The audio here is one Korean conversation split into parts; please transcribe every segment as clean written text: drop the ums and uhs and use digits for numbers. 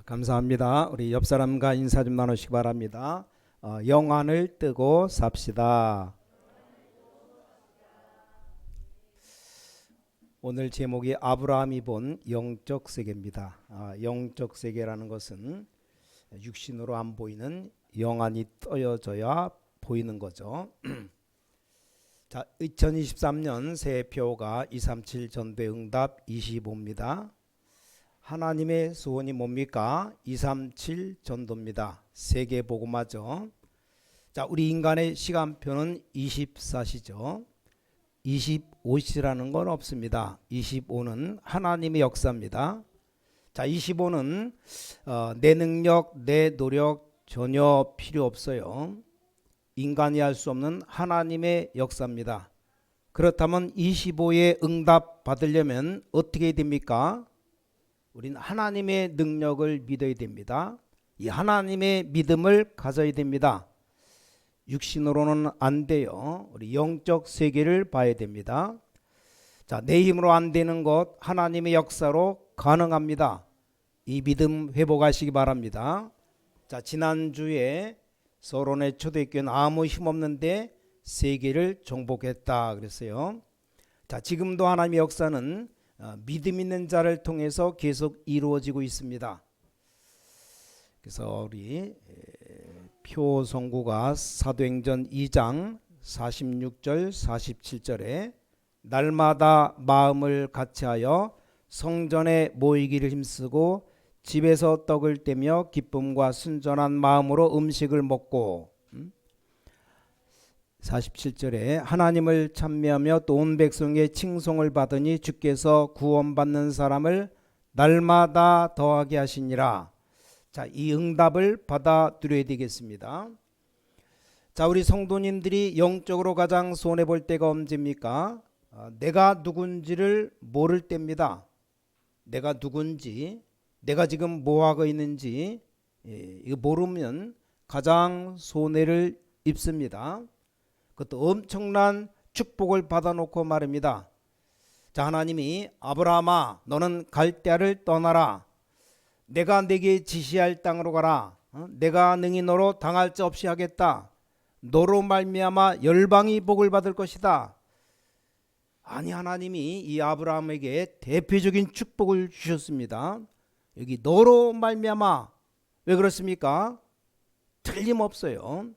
감사합니다. 우리 옆 사람과 인사 좀 나누시기 바랍니다. 영안을 뜨고 삽시다. 오늘 제목이 아브라함이 본 영적 세계입니다. 영적 세계라는 것은 육신으로 안 보이는 영안이 떠여져야 보이는 거죠. 자, 2023년 새해표가 237 전도의 응답 25입니다. 하나님의 소원이 뭡니까? 237 전도입니다. 세계복음화죠. 자, 우리 인간의 시간표는 24시죠. 25시라는 건 없습니다. 25는 하나님의 역사입니다. 자, 25는 내 능력, 내 노력 전혀 필요 없어요. 인간이 할 수 없는 하나님의 역사입니다. 그렇다면 25에 응답 받으려면 어떻게 됩니까? 우린 하나님의 능력을 믿어야 됩니다. 이 하나님의 믿음을 가져야 됩니다. 육신으로는 안 돼요. 우리 영적 세계를 봐야 됩니다. 자, 내 힘으로 안 되는 것 하나님의 역사로 가능합니다. 이 믿음 회복하시기 바랍니다. 자, 지난주에 서론의 초대교회는 아무 힘 없는데 세계를 정복했다 그랬어요. 자, 지금도 하나님의 역사는 믿음 있는 자를 통해서 계속 이루어지고 있습니다. 그래서 우리 표성구가 사도행전 2장 46절 47절에 날마다 마음을 같이하여 성전에 모이기를 힘쓰고 집에서 떡을 떼며 기쁨과 순전한 마음으로 음식을 먹고 47절에 하나님을 찬미하며 또 온 백성의 칭송을 받으니 주께서 구원받는 사람을 날마다 더하게 하시니라. 자, 이 응답을 받아들여야 되겠습니다. 자, 우리 성도님들이 영적으로 가장 손해볼 때가 언제입니까? 내가 누군지를 모를 때입니다. 내가 누군지, 내가 지금 뭐하고 있는지 이거 모르면 가장 손해를 입습니다. 그것도 엄청난 축복을 받아놓고 말입니다. 자, 하나님이 아브라함아 너는 갈대아를 떠나라. 내가 네게 지시할 땅으로 가라. 내가 능히 너로 당할 자 없이 하겠다. 너로 말미암아 열방이 복을 받을 것이다. 아니, 하나님이 이 아브라함에게 대표적인 축복을 주셨습니다. 여기 너로 말미암아 왜 그렇습니까? 틀림없어요.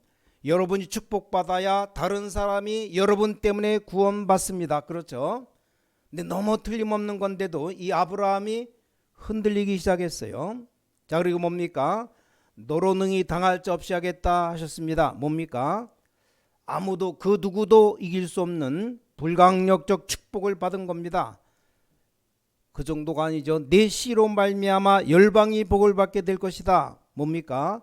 여러분이 축복받아야 다른 사람이 여러분 때문에 구원받습니다. 그렇죠? 근데 너무 틀림없는 건데도 이 아브라함이 흔들리기 시작했어요. 자, 그리고 뭡니까? 너로 능히 당할 자 없이 하겠다 하셨습니다. 뭡니까? 아무도 그 누구도 이길 수 없는 불강력적 축복을 받은 겁니다. 그 정도가 아니죠. 내 씨로 말미암아 열방이 복을 받게 될 것이다. 뭡니까?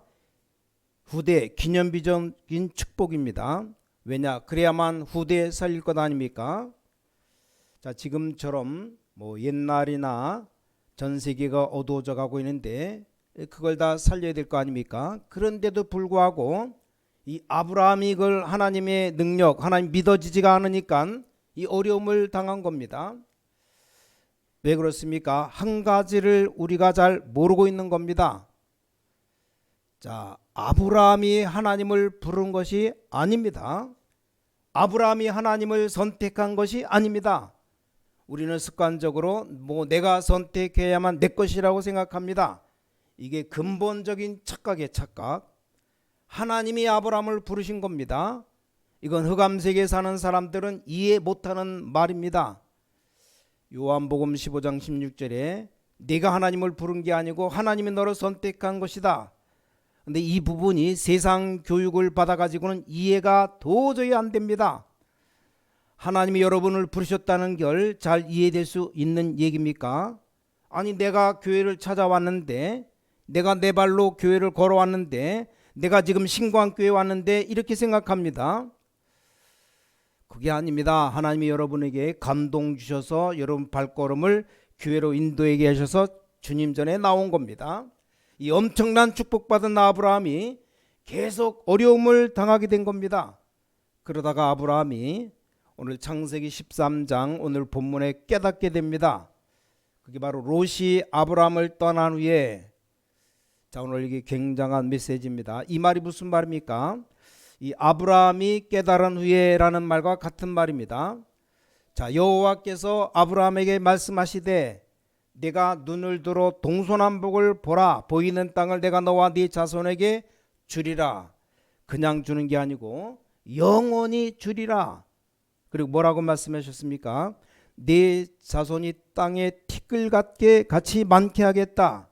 후대 기념비적인 축복입니다. 왜냐? 그래야만 후대에 살릴 것 아닙니까? 자, 지금처럼 뭐 옛날이나 전 세계가 어두워져 가고 있는데 그걸 다 살려야 될 거 아닙니까? 그런데도 불구하고 이 아브라함이 이걸 하나님의 능력, 하나님 믿어지지가 않으니까 이 어려움을 당한 겁니다. 왜 그렇습니까? 한 가지를 우리가 잘 모르고 있는 겁니다. 자, 아브라함이 하나님을 부른 것이 아닙니다. 아브라함이 하나님을 선택한 것이 아닙니다. 우리는 습관적으로 뭐 내가 선택해야만 내 것이라고 생각합니다. 이게 근본적인 착각의 착각. 하나님이 아브라함을 부르신 겁니다. 이건 흑암세계에 사는 사람들은 이해 못하는 말입니다. 요한복음 15장 16절에 네가 하나님을 부른 게 아니고 하나님이 너를 선택한 것이다. 근데 이 부분이 세상 교육을 받아가지고는 이해가 도저히 안 됩니다. 하나님이 여러분을 부르셨다는 걸 잘 이해될 수 있는 얘기입니까? 아니, 내가 교회를 찾아왔는데, 내가 내 발로 교회를 걸어왔는데, 내가 지금 신광교회 왔는데 이렇게 생각합니다. 그게 아닙니다. 하나님이 여러분에게 감동 주셔서 여러분 발걸음을 교회로 인도하게 하셔서 주님 전에 나온 겁니다. 이 엄청난 축복받은 아브라함이 계속 어려움을 당하게 된 겁니다. 그러다가 아브라함이 오늘 창세기 13장 오늘 본문에 깨닫게 됩니다. 그게 바로 롯이 아브라함을 떠난 후에 자, 오늘 이게 굉장한 메시지입니다. 이 말이 무슨 말입니까? 이 아브라함이 깨달은 후에라는 말과 같은 말입니다. 자, 여호와께서 아브라함에게 말씀하시되 내가 눈을 들어 동서남북을 보라. 보이는 땅을 내가 너와 네 자손에게 주리라. 그냥 주는 게 아니고 영원히 주리라. 그리고 뭐라고 말씀하셨습니까? 네 자손이 땅에 티끌같게 같이 많게 하겠다.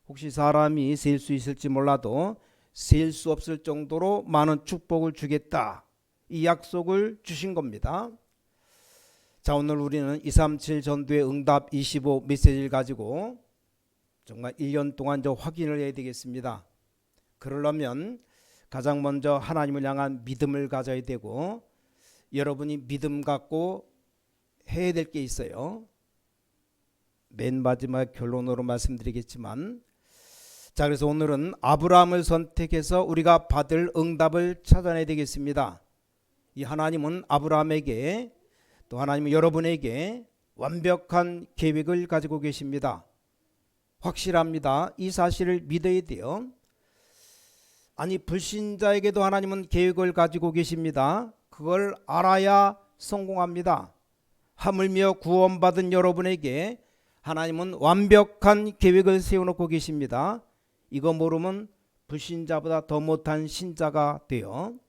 혹시 사람이 셀 수 있을지 몰라도 셀 수 없을 정도로 많은 축복을 주겠다. 이 약속을 주신 겁니다. 자, 오늘 우리는 237 전도의 응답 25 메시지를 가지고 정말 1년 동안 확인을 해야 되겠습니다. 그러려면 가장 먼저 하나님을 향한 믿음을 가져야 되고, 여러분이 믿음 갖고 해야 될 게 있어요. 맨 마지막 결론으로 말씀드리겠지만, 자, 그래서 오늘은 아브라함을 선택해서 우리가 받을 응답을 찾아내야 되겠습니다. 이 하나님은 아브라함에게, 또 하나님은 여러분에게 완벽한 계획을 가지고 계십니다. 확실합니다. 이 사실을 믿어야 돼요. 아니, 불신자에게도 하나님은 계획을 가지고 계십니다. 그걸 알아야 성공합니다. 하물며 구원받은 여러분에게 하나님은 완벽한 계획을 세워놓고 계십니다. 이거 모르면 불신자보다 더 못한 신자가 돼요.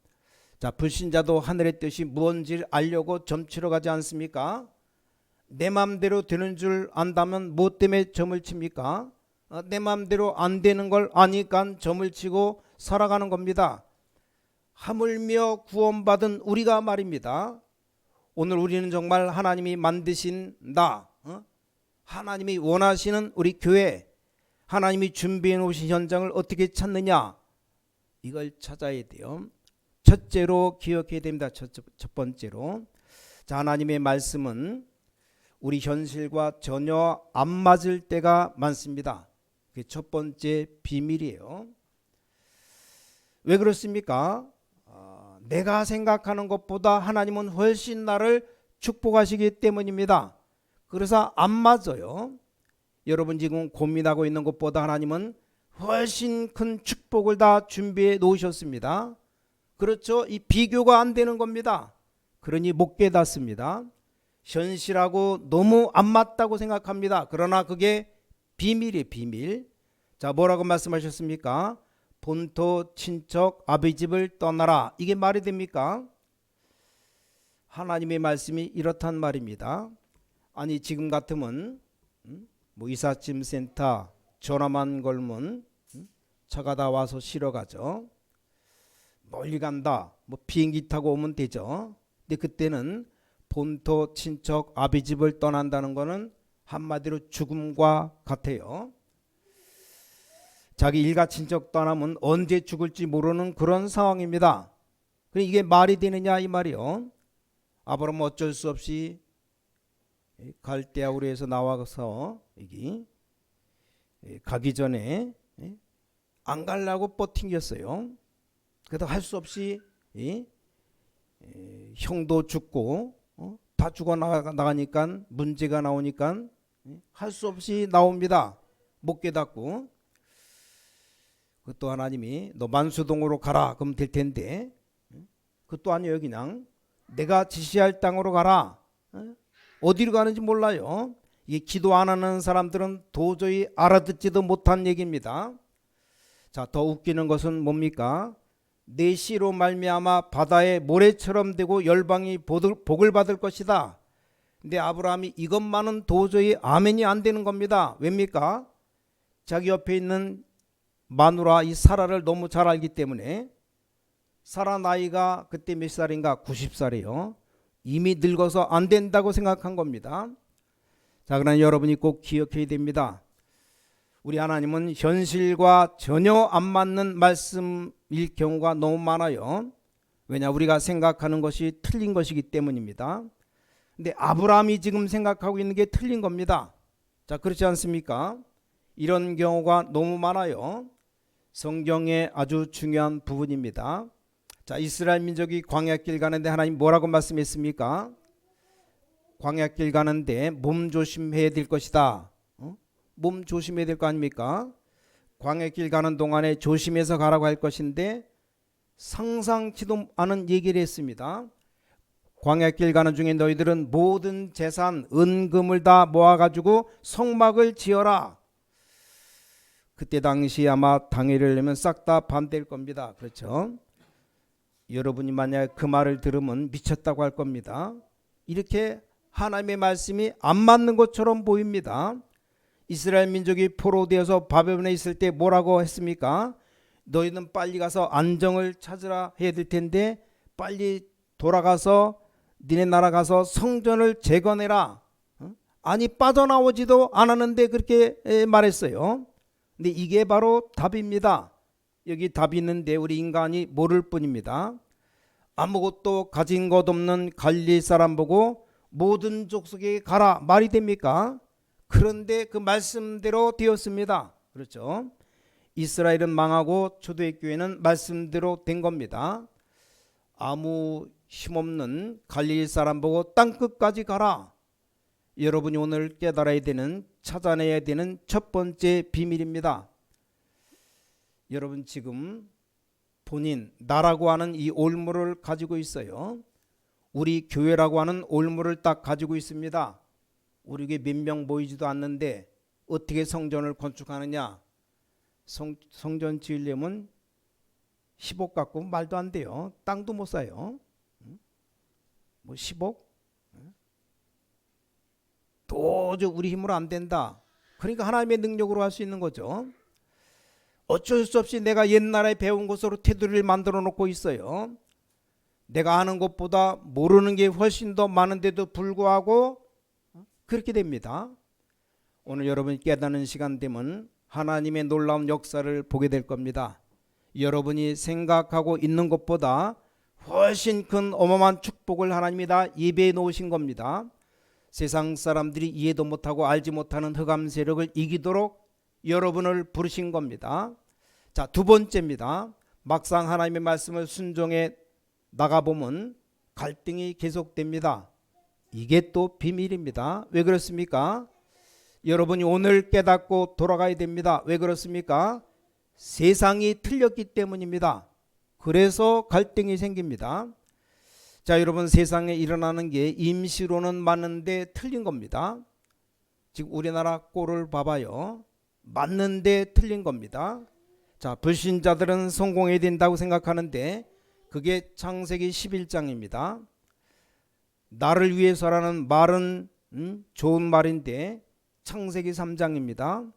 자, 불신자도 하늘의 뜻이 무언지를 알려고 점치러 가지 않습니까? 내 마음대로 되는 줄 안다면 뭐 때문에 점을 칩니까? 내 마음대로 안 되는 걸 아니까 점을 치고 살아가는 겁니다. 하물며 구원받은 우리가 말입니다. 오늘 우리는 정말 하나님이 만드신 나, 하나님이 원하시는 우리 교회, 하나님이 준비해 놓으신 현장을 어떻게 찾느냐, 이걸 찾아야 돼요. 첫째로 기억해야 됩니다. 첫 번째로, 자, 하나님의 말씀은 우리 현실과 전혀 안 맞을 때가 많습니다. 그게 첫 번째 비밀이에요. 왜 그렇습니까? 내가 생각하는 것보다 하나님은 훨씬 나를 축복하시기 때문입니다. 그래서 안 맞아요. 여러분 지금 고민하고 있는 것보다 하나님은 훨씬 큰 축복을 다 준비해 놓으셨습니다. 그렇죠? 이 비교가 안 되는 겁니다. 그러니 못 깨닫습니다. 현실하고 너무 안 맞다고 생각합니다. 그러나 그게 비밀이에요, 비밀. 자, 뭐라고 말씀하셨습니까? 본토 친척 아비 집을 떠나라. 이게 말이 됩니까? 하나님의 말씀이 이렇단 말입니다. 아니, 지금 같으면 뭐 이삿짐 센터 전화만 걸면 차가 다 와서 실어 가죠. 멀리 간다, 뭐 비행기 타고 오면 되죠. 근데 그때는 본토 친척 아비 집을 떠난다는 거는 한마디로 죽음과 같아요. 자기 일가 친척 떠나면 언제 죽을지 모르는 그런 상황입니다. 이게 말이 되느냐 이 말이요. 아브라함은 어쩔 수 없이 갈대아 우르에서 나와서 여기 가기 전에 안 가려고 버팅겼어요. 그래도 할 수 없이 형도 죽고 다 죽어 나가니까 문제가 나오니까 할 수 없이 나옵니다. 못 깨닫고. 그것도 하나님이 너 만수동으로 가라 그러면 될 텐데, 그것도 아니에요. 그냥 내가 지시할 땅으로 가라. 어디로 가는지 몰라요. 이게 기도 안 하는 사람들은 도저히 알아듣지도 못한 얘기입니다. 자, 더 웃기는 것은 뭡니까? 내 씨로 말미암아 바다의 모래처럼 되고 열방이 복을 받을 것이다. 근데 아브라함이 이것만은 도저히 아멘이 안 되는 겁니다. 왜입니까? 자기 옆에 있는 마누라 이 사라를 너무 잘 알기 때문에. 사라 나이가 그때 몇 살인가? 90살이요. 이미 늙어서 안 된다고 생각한 겁니다. 자, 그러나 여러분이 꼭 기억해야 됩니다. 우리 하나님은 현실과 전혀 안 맞는 말씀일 경우가 너무 많아요. 왜냐? 우리가 생각하는 것이 틀린 것이기 때문입니다. 근데 아브라함이 지금 생각하고 있는 게 틀린 겁니다. 자, 그렇지 않습니까? 이런 경우가 너무 많아요. 성경의 아주 중요한 부분입니다. 자, 이스라엘 민족이 광야길 가는데 하나님 뭐라고 말씀했습니까? 광야길 가는데 몸 조심해야 될 것이다. 몸 조심해야 될 거 아닙니까? 광야길 가는 동안에 조심해서 가라고 할 것인데 상상치도 않은 얘기를 했습니다. 광야길 가는 중에 너희들은 모든 재산, 은금을 다 모아가지고 성막을 지어라. 그때 당시 아마 당일을 내면 싹 다 반대일 겁니다. 그렇죠? 여러분이 만약 그 말을 들으면 미쳤다고 할 겁니다. 이렇게 하나님의 말씀이 안 맞는 것처럼 보입니다. 이스라엘 민족이 포로되어서 바벨론에 있을 때 뭐라고 했습니까? 너희는 빨리 가서 안정을 찾으라 해야 될 텐데 빨리 돌아가서 니네 나라 가서 성전을 재건해라. 아니 빠져나오지도 않았는데 그렇게 말했어요. 근데 이게 바로 답입니다. 여기 답이 있는데 우리 인간이 모를 뿐입니다. 아무것도 가진 것 없는 갈릴리 사람 보고 모든 족속에게 가라 말이 됩니까? 그런데 그 말씀대로 되었습니다. 그렇죠? 이스라엘은 망하고 초대교회는 말씀대로 된 겁니다. 아무 힘없는 갈릴리 사람 보고 땅끝까지 가라. 여러분이 오늘 깨달아야 되는, 찾아내야 되는 첫 번째 비밀입니다. 여러분 지금 본인, 나라고 하는 이 올무를 가지고 있어요. 우리 교회라고 하는 올무를 딱 가지고 있습니다. 우리 교회 몇 명 모이지도 않는데 어떻게 성전을 건축하느냐? 성전 지으려면 10억 갖고 말도 안 돼요. 땅도 못 사요. 뭐 10억? 도저히 우리 힘으로 안 된다. 그러니까 하나님의 능력으로 할 수 있는 거죠. 어쩔 수 없이 내가 옛날에 배운 것으로 테두리를 만들어 놓고 있어요. 내가 아는 것보다 모르는 게 훨씬 더 많은데도 불구하고 그렇게 됩니다. 오늘 여러분이 깨닫는 시간 되면 하나님의 놀라운 역사를 보게 될 겁니다. 여러분이 생각하고 있는 것보다 훨씬 큰 어마어마한 축복을 하나님이 다 예배해 놓으신 겁니다. 세상 사람들이 이해도 못하고 알지 못하는 흑암 세력을 이기도록 여러분을 부르신 겁니다. 자, 두 번째입니다. 막상 하나님의 말씀을 순종해 나가보면 갈등이 계속됩니다. 이게 또 비밀입니다. 왜 그렇습니까? 여러분이 오늘 깨닫고 돌아가야 됩니다. 왜 그렇습니까? 세상이 틀렸기 때문입니다. 그래서 갈등이 생깁니다. 자, 여러분 세상에 일어나는 게 임시로는 맞는데 틀린 겁니다. 지금 우리나라 꼴을 봐봐요. 맞는데 틀린 겁니다. 자, 불신자들은 성공해야 된다고 생각하는데 그게 창세기 11장입니다. 나를 위해서라는 말은 좋은 말인데 창세기 3장입니다.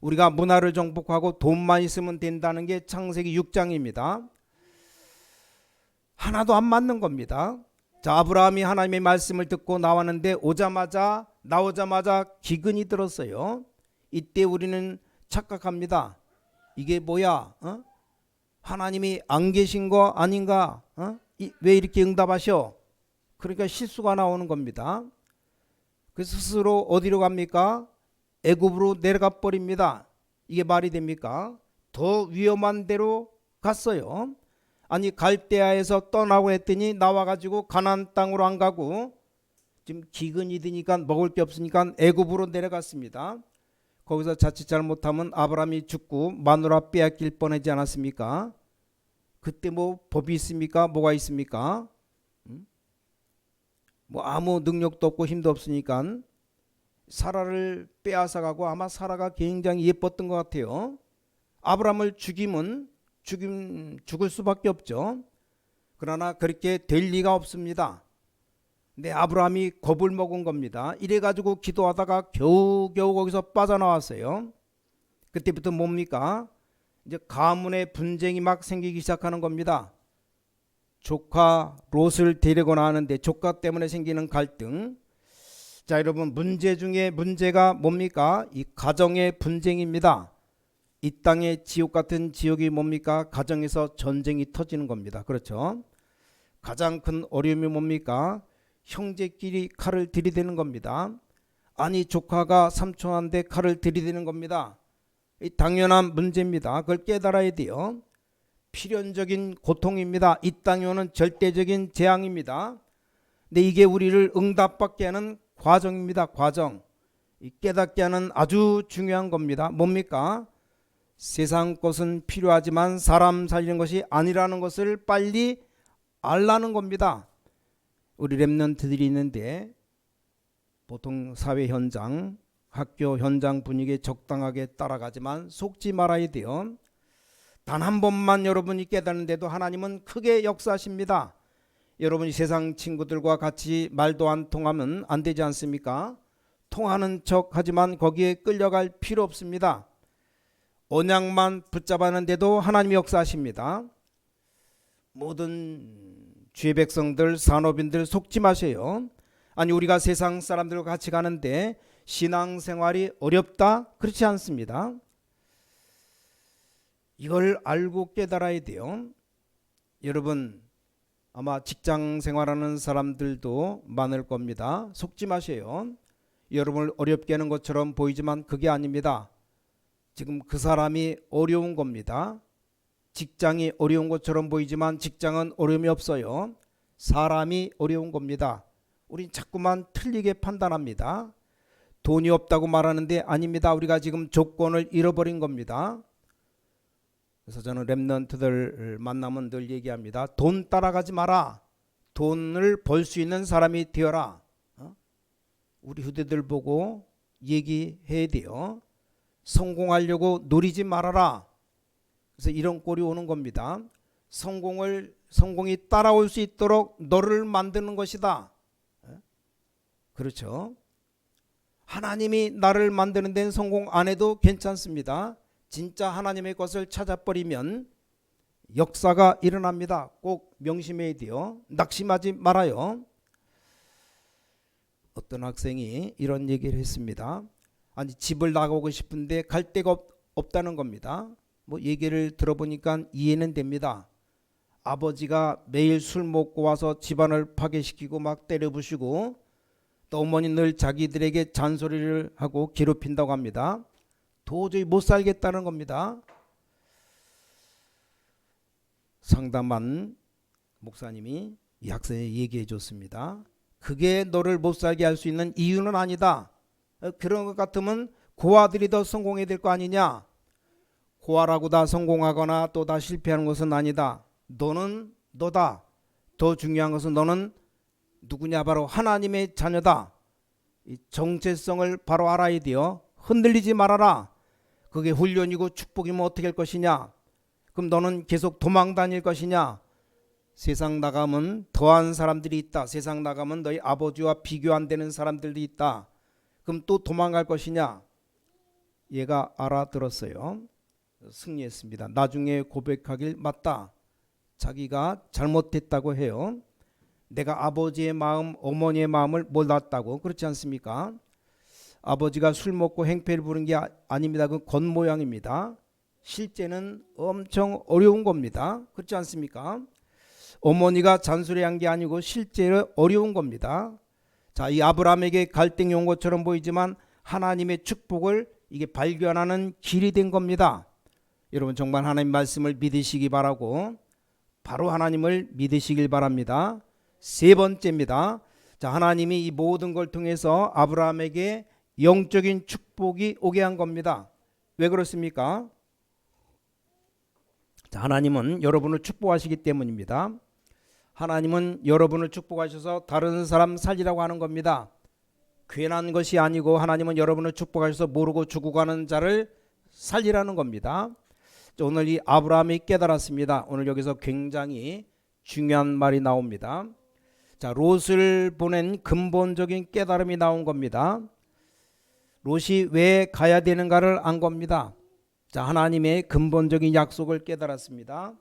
우리가 문화를 정복하고 돈만 있으면 된다는 게 창세기 6장입니다. 하나도 안 맞는 겁니다. 자, 아브라함이 하나님의 말씀을 듣고 나왔는데 나오자마자 기근이 들었어요. 이때 우리는 착각합니다. 이게 뭐야? 하나님이 안 계신 거 아닌가? 왜 이렇게 응답하셔? 그러니까 실수가 나오는 겁니다. 그래서 스스로 어디로 갑니까? 애굽으로 내려가 버립니다. 이게 말이 됩니까? 더 위험한 데로 갔어요. 아니 갈대아에서 떠나고 했더니 나와가지고 가나안 땅으로 안 가고 지금 기근이 드니까 먹을 게 없으니까 애굽으로 내려갔습니다. 거기서 자칫 잘못하면 아브라함이 죽고 마누라 빼앗길 뻔하지 않았습니까? 그때 뭐 법이 있습니까? 뭐가 있습니까? 뭐 아무 능력도 없고 힘도 없으니까 사라를 빼앗아가고 아마 사라가 굉장히 예뻤던 것 같아요. 아브라함을 죽이면 죽을 수밖에 없죠. 그러나 그렇게 될 리가 없습니다. 근데 아브라함이 겁을 먹은 겁니다. 이래가지고 기도하다가 겨우겨우 거기서 빠져나왔어요. 그때부터 뭡니까? 이제 가문의 분쟁이 막 생기기 시작하는 겁니다. 조카 롯을 데리고 나왔는데 조카 때문에 생기는 갈등. 자, 여러분 문제 중에 문제가 뭡니까? 이 가정의 분쟁입니다. 이 땅의 지옥 같은 지옥이 뭡니까? 가정에서 전쟁이 터지는 겁니다. 그렇죠? 가장 큰 어려움이 뭡니까? 형제끼리 칼을 들이대는 겁니다. 아니 조카가 삼촌한테 칼을 들이대는 겁니다. 이 당연한 문제입니다. 그걸 깨달아야 돼요. 필연적인 고통입니다. 이 땅에 오는 절대적인 재앙입니다. 근데 이게 우리를 응답받게 하는 과정입니다. 과정. 깨닫게 하는 아주 중요한 겁니다. 뭡니까? 세상 것은 필요하지만 사람 살리는 것이 아니라는 것을 빨리 알라는 겁니다. 우리 렘넌트들이 있는데 보통 사회 현장, 학교 현장 분위기에 적당하게 따라가지만 속지 말아야 돼요. 단 한 번만 여러분이 깨닫는데도 하나님은 크게 역사하십니다. 여러분이 세상 친구들과 같이 말도 안 통하면 안 되지 않습니까? 통하는 척 하지만 거기에 끌려갈 필요 없습니다. 언약만 붙잡았는데도 하나님이 역사하십니다. 모든 주의 백성들, 산업인들 속지 마세요. 아니 우리가 세상 사람들과 같이 가는데 신앙생활이 어렵다? 그렇지 않습니다. 이걸 알고 깨달아야 돼요. 여러분 아마 직장 생활하는 사람들도 많을 겁니다. 속지 마세요. 여러분을 어렵게 하는 것처럼 보이지만 그게 아닙니다. 지금 그 사람이 어려운 겁니다. 직장이 어려운 것처럼 보이지만 직장은 어려움이 없어요. 사람이 어려운 겁니다. 우린 자꾸만 틀리게 판단합니다. 돈이 없다고 말하는데 아닙니다. 우리가 지금 조건을 잃어버린 겁니다. 그래서 저는 렘넌트들 만나면 늘 얘기합니다. 돈 따라가지 마라. 돈을 벌 수 있는 사람이 되어라. 우리 후대들 보고 얘기해야 돼요. 성공하려고 노리지 말아라. 그래서 이런 꼴이 오는 겁니다. 성공이 따라올 수 있도록 너를 만드는 것이다. 그렇죠. 하나님이 나를 만드는 데는 성공 안 해도 괜찮습니다. 진짜 하나님의 것을 찾아버리면 역사가 일어납니다. 꼭 명심해야 돼요. 낙심하지 말아요. 어떤 학생이 이런 얘기를 했습니다. 아니 집을 나가고 싶은데 갈 데가 없다는 겁니다. 뭐 얘기를 들어보니까 이해는 됩니다. 아버지가 매일 술 먹고 와서 집안을 파괴시키고 막 때려부시고 또 어머니 늘 자기들에게 잔소리를 하고 괴롭힌다고 합니다. 도저히 못 살겠다는 겁니다. 상담한 목사님이 이 학생에게 얘기해 줬습니다. 그게 너를 못 살게 할 수 있는 이유는 아니다. 그런 것 같으면 고아들이 더 성공해야 될 거 아니냐. 고아라고 다 성공하거나 또 다 실패하는 것은 아니다. 너는 너다. 더 중요한 것은 너는 누구냐. 바로 하나님의 자녀다. 이 정체성을 바로 알아야 돼요. 흔들리지 말아라. 그게 훈련이고 축복이면 어떻게 할 것이냐. 그럼 너는 계속 도망 다닐 것이냐. 세상 나가면 더한 사람들이 있다. 세상 나가면 너희 아버지와 비교 안 되는 사람들도 있다. 그럼 또 도망갈 것이냐. 얘가 알아들었어요. 승리했습니다. 나중에 고백하길 맞다. 자기가 잘못했다고 해요. 내가 아버지의 마음, 어머니의 마음을 몰랐다고. 그렇지 않습니까? 아버지가 술 먹고 행패를 부른 게 아닙니다. 그 겉모양입니다. 실제는 엄청 어려운 겁니다. 그렇지 않습니까? 어머니가 잔소리한 게 아니고 실제로 어려운 겁니다. 자, 이 아브라함에게 갈등이 온 것처럼 보이지만 하나님의 축복을 이게 발견하는 길이 된 겁니다. 여러분 정말 하나님 말씀을 믿으시기 바라고 바로 하나님을 믿으시길 바랍니다. 세 번째입니다. 자, 하나님이 이 모든 걸 통해서 아브라함에게 영적인 축복이 오게 한 겁니다. 왜 그렇습니까? 자, 하나님은 여러분을 축복하시기 때문입니다. 하나님은 여러분을 축복하셔서 다른 사람 살리라고 하는 겁니다. 괜한 것이 아니고 하나님은 여러분을 축복하셔서 모르고 죽어가는 자를 살리라는 겁니다. 오늘 이 아브라함이 깨달았습니다. 오늘 여기서 굉장히 중요한 말이 나옵니다. 자, 롯을 보낸 근본적인 깨달음이 나온 겁니다. 롯이 왜 가야 되는가를 안 겁니다. 자, 하나님의 근본적인 약속을 깨달았습니다.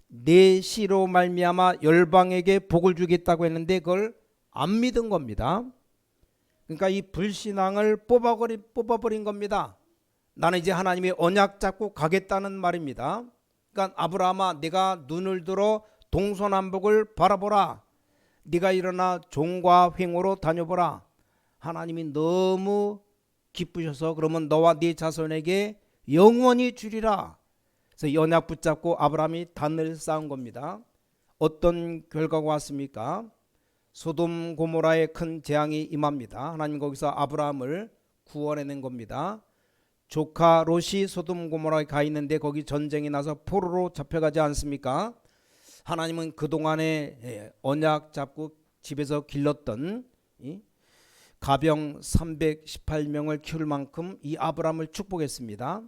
내 씨로 말미암아 열방에게 복을 주겠다고 했는데 그걸 안 믿은 겁니다. 그러니까 이 불신앙을 뽑아버린 겁니다. 나는 이제 하나님의 언약 잡고 가겠다는 말입니다. 그러니까 아브라함아, 내가 눈을 들어 동서남북을 바라보라. 네가 일어나 종과 횡으로 다녀보라. 하나님이 너무 기쁘셔서 그러면 너와 네 자손에게 영원히 주리라. 그래서 언약 붙잡고 아브라함이 단을 쌓은 겁니다. 어떤 결과가 왔습니까? 소돔 고모라에 큰 재앙이 임합니다. 하나님 거기서 아브라함을 구원해낸 겁니다. 조카 롯이 소돔 고모라에 가 있는데 거기 전쟁이 나서 포로로 잡혀가지 않습니까? 하나님은 그동안에 언약 잡고 집에서 길렀던 가병 318명을 키울 만큼 이 아브라함을 축복했습니다.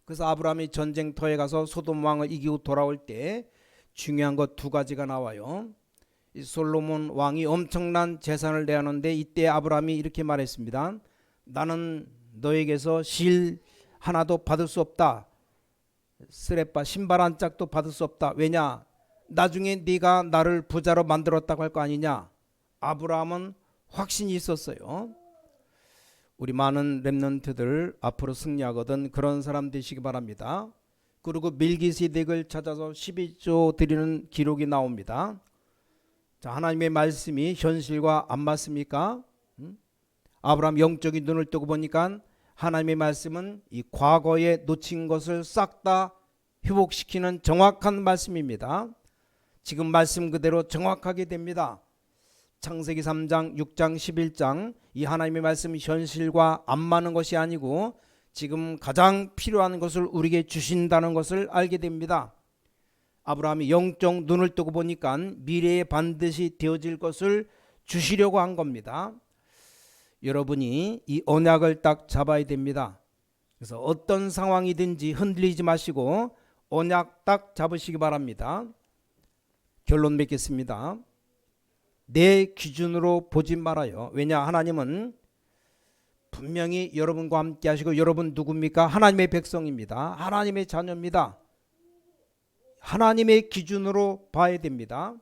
그래서 아브라함이 전쟁터에 가서 소돔 왕을 이기고 돌아올 때 중요한 것 두 가지가 나와요. 이 솔로몬 왕이 엄청난 재산을 내었는데 이때 아브라함이 이렇게 말했습니다. 나는 너에게서 실 하나도 받을 수 없다. 스레빠 신발 한 짝도 받을 수 없다. 왜냐? 나중에 네가 나를 부자로 만들었다고 할 거 아니냐. 아브라함은 확신이 있었어요. 우리 많은 렘넌트들 앞으로 승리하거든 그런 사람 되시기 바랍니다. 그리고 밀기세덱을 찾아서 12조 드리는 기록이 나옵니다. 자, 하나님의 말씀이 현실과 안 맞습니까? 아브라함 영적인 눈을 뜨고 보니까 하나님의 말씀은 이 과거에 놓친 것을 싹 다 회복시키는 정확한 말씀입니다. 지금 말씀 그대로 정확하게 됩니다. 창세기 3장, 6장, 11장 이 하나님의 말씀이 현실과 안 맞는 것이 아니고 지금 가장 필요한 것을 우리에게 주신다는 것을 알게 됩니다. 아브라함이 영적 눈을 뜨고 보니까 미래에 반드시 되어질 것을 주시려고 한 겁니다. 여러분이 이 언약을 딱 잡아야 됩니다. 그래서 어떤 상황이든지 흔들리지 마시고 언약 딱 잡으시기 바랍니다. 결론 맺겠습니다. 내 기준으로 보지 말아요. 왜냐? 하나님은 분명히 여러분과 함께 하시고 여러분 누굽니까? 하나님의 백성입니다. 하나님의 자녀입니다. 하나님의 기준으로 봐야 됩니다.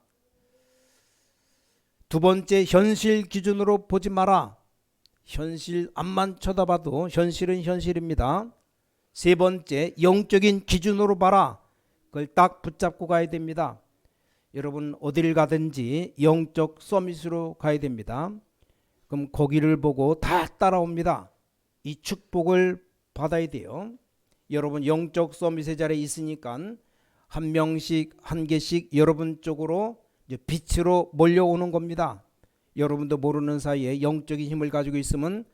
두 번째, 현실 기준으로 보지 마라. 현실 앞만 쳐다봐도 현실은 현실입니다. 세 번째, 영적인 기준으로 봐라. 그걸 딱 붙잡고 가야 됩니다. 여러분 어디를 가든지 영적 서밋으로 가야 됩니다. 그럼 거기를 보고 다 따라옵니다. 이 축복을 받아야 돼요. 여러분 영적 서밋의 자리에 있으니까 한 명씩 한 개씩 여러분 쪽으로 이제 빛으로 몰려오는 겁니다. 여러분도 모르는 사이에 영적인 힘을 가지고 있으면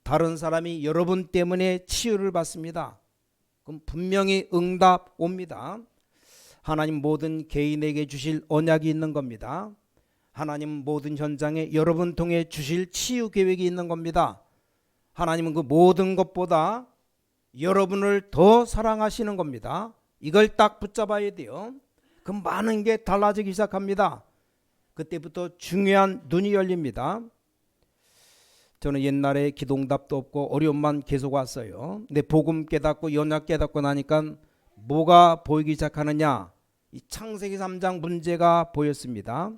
다른 사람이 여러분 때문에 치유를 받습니다. 그럼 분명히 응답 옵니다. 하나님 모든 개인에게 주실 언약이 있는 겁니다. 하나님 모든 현장에 여러분 통해 주실 치유 계획이 있는 겁니다. 하나님은 그 모든 것보다 여러분을 더 사랑하시는 겁니다. 이걸 딱 붙잡아야 돼요. 그 많은 게 달라지기 시작합니다. 그때부터 중요한 눈이 열립니다. 저는 옛날에 기도응답도 없고 어려움만 계속 왔어요. 근데 복음 깨닫고 연약 깨닫고 나니까 뭐가 보이기 시작하느냐? 이 창세기 3장 문제가 보였습니다.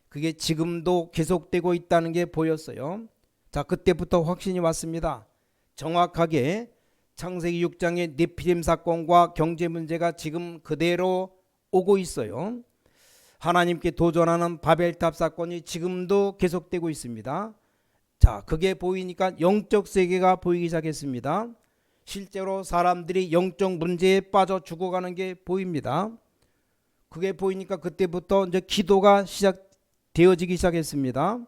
그게 지금도 계속되고 있다는 게 보였어요. 자, 그때부터 확신이 왔습니다. 정확하게 창세기 6장의 네피림 사건과 경제 문제가 지금 그대로 오고 있어요. 하나님께 도전하는 바벨탑 사건이 지금도 계속되고 있습니다. 자, 그게 보이니까 영적 세계가 보이기 시작했습니다. 실제로 사람들이 영적 문제에 빠져 죽어가는 게 보입니다. 그게 보이니까 그때부터 이제 기도가 시작되어지기 시작했습니다.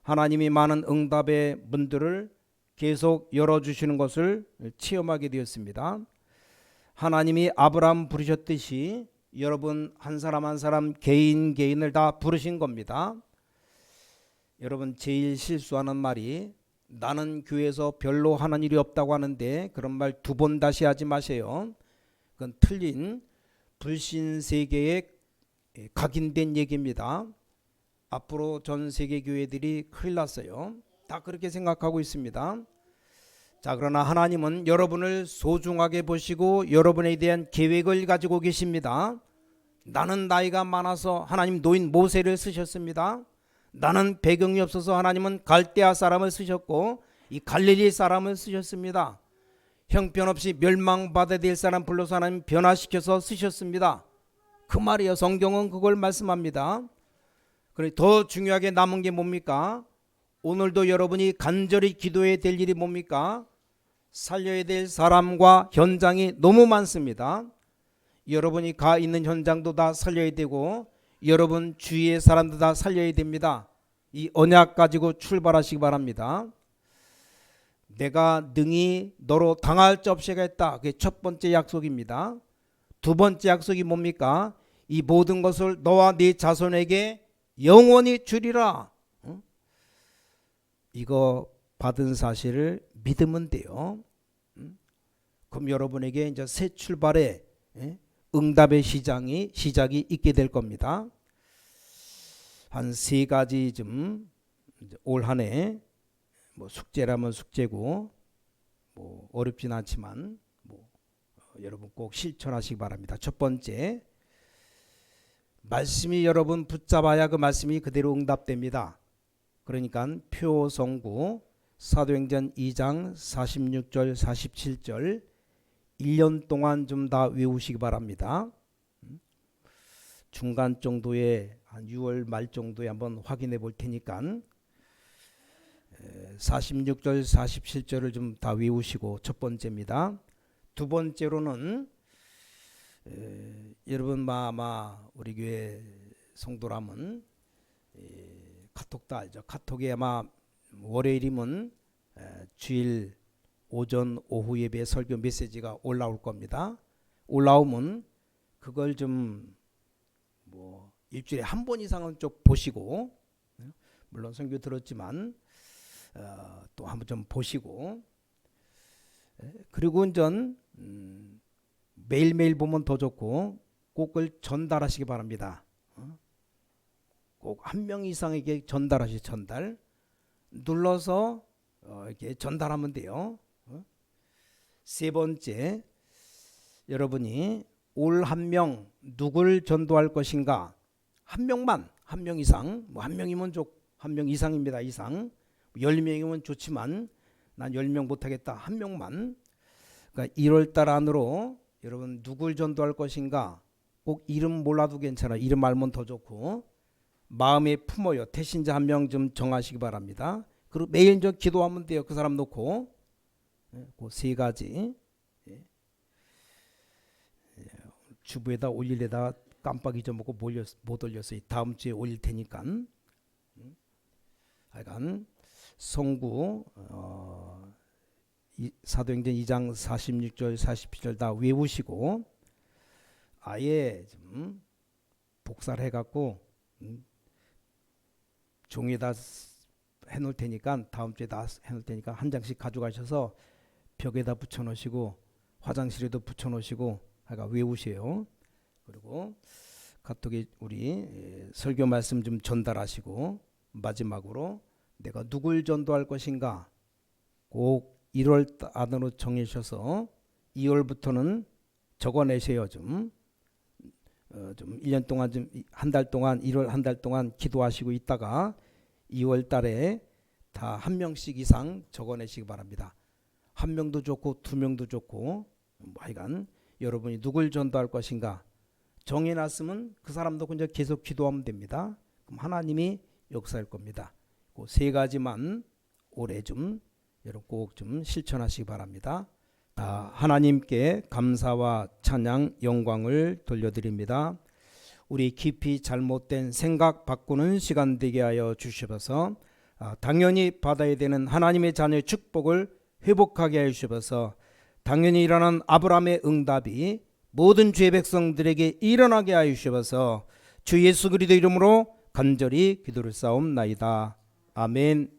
하나님이 많은 응답의 문들을 계속 열어주시는 것을 체험하게 되었습니다. 하나님이 아브라함 부르셨듯이 여러분 한 사람 한 사람 개인을 다 부르신 겁니다. 여러분 제일 실수하는 말이 나는 교회에서 별로 하는 일이 없다고 하는데 그런 말 두 번 다시 하지 마세요. 그건 틀린 불신 세계에 각인된 얘기입니다. 앞으로 전 세계 교회들이 큰일 났어요. 다 그렇게 생각하고 있습니다. 자, 그러나 하나님은 여러분을 소중하게 보시고 여러분에 대한 계획을 가지고 계십니다. 나는 나이가 많아서 하나님 노인 모세를 쓰셨습니다. 나는 배경이 없어서 하나님은 갈대아 사람을 쓰셨고 이 갈릴리 사람을 쓰셨습니다. 형편없이 멸망받아야 될 사람 불러서 하나님 변화시켜서 쓰셨습니다. 그 말이에요. 성경은 그걸 말씀합니다. 그래 더 중요하게 남은 게 뭡니까? 오늘도 여러분이 간절히 기도해야 될 일이 뭡니까? 살려야 될 사람과 현장이 너무 많습니다. 여러분이 가 있는 현장도 다 살려야 되고 여러분 주위의 사람도 다 살려야 됩니다. 이 언약 가지고 출발하시기 바랍니다. 내가 능히 너로 당할 자 없이 하겠다. 그게 첫 번째 약속입니다. 두 번째 약속이 뭡니까? 이 모든 것을 너와 네 자손에게 영원히 주리라. 이거 받은 사실을 믿으면 돼요. 그럼 여러분에게 이제 새 출발의 응답의 시작이 있게 될 겁니다. 한 세 가지 좀 올 한 해 뭐 숙제라면 숙제고 뭐 어렵진 않지만 뭐 여러분 꼭 실천하시기 바랍니다. 첫 번째, 말씀이 여러분 붙잡아야 그 말씀이 그대로 응답됩니다. 그러니까 표성구 사도행전 2장 46절 47절 1년 동안 좀 다 외우시기 바랍니다. 중간 정도에 한 6월 말 정도에 한번 확인해 볼 테니까 46절 47절을 좀 다 외우시고 첫 번째입니다. 두 번째로는 여러분 아마 우리 교회 성도라면 카톡도 알죠. 카톡에 아마 월요일이면 주일 오전 오후 예배 설교 메시지가 올라올 겁니다. 올라오면 그걸 좀 뭐 일주일에 한 번 이상은 좀 보시고, 물론 설교 들었지만 또 한번 좀 보시고, 그리고 운전 매일매일 보면 더 좋고 꼭 그걸 전달하시기 바랍니다. 꼭 한 명 이상에게 전달 눌러서 이렇게 전달하면 돼요. 세 번째, 여러분이 올 한 명 누굴 전도할 것인가? 한 명만, 한 명 이상, 뭐 한 명이면 한 명 이상입니다. 이상 10명이면 좋지만 난 10명 못하겠다. 한 명만. 그러니까 1월달 안으로 여러분 누굴 전도할 것인가? 꼭 이름 몰라도 괜찮아요. 이름 알면 더 좋고 마음에 품어요. 태신자 한 명 좀 정하시기 바랍니다. 그리고 매일 좀 기도하면 돼요. 그 사람 놓고. 그 세 가지. 주부에다 올리려다가 깜빡 잊어먹고 못 올렸어요. 다음 주에 올릴 테니까. 하여간 성구 사도행전 2장 46절 47절 다 외우시고 아예 좀 복사를 해갖고 종이에다 해놓을 테니까 다음 주에 다 해놓을 테니까 한 장씩 가져가셔서 벽에다 붙여놓으시고 화장실에도 붙여놓으시고 하여간 외우세요. 그리고 카톡에 우리 설교 말씀 좀 전달하시고 마지막으로 내가 누굴 전도할 것인가 꼭 1월 안으로 정해주셔서 2월부터는 적어내세요. 좀 1년 동안 좀 한 달 동안 1월 한 달 동안 기도하시고 있다가 2월 달에 다 한 명씩 이상 적어내시기 바랍니다. 한 명도 좋고 두 명도 좋고 하여간 여러분이 누굴 전도할 것인가 정해놨으면 그 사람도 그냥 계속 기도하면 됩니다. 그럼 하나님이 역사할 겁니다. 그 세 가지만 올해 좀 여러분 꼭 좀 실천하시기 바랍니다. 하나님께 감사와 찬양 영광을 돌려드립니다. 우리 깊이 잘못된 생각 바꾸는 시간 되게 하여 주시옵소서. 당연히 받아야 되는 하나님의 자녀의 축복을 회복하게 하여 주시옵소서. 당연히 일어난 아브라함의 응답이 모든 주의 백성들에게 일어나게 하여 주시옵소서. 주 예수 그리스도 이름으로 간절히 기도를 쌓옵나이다. 아멘.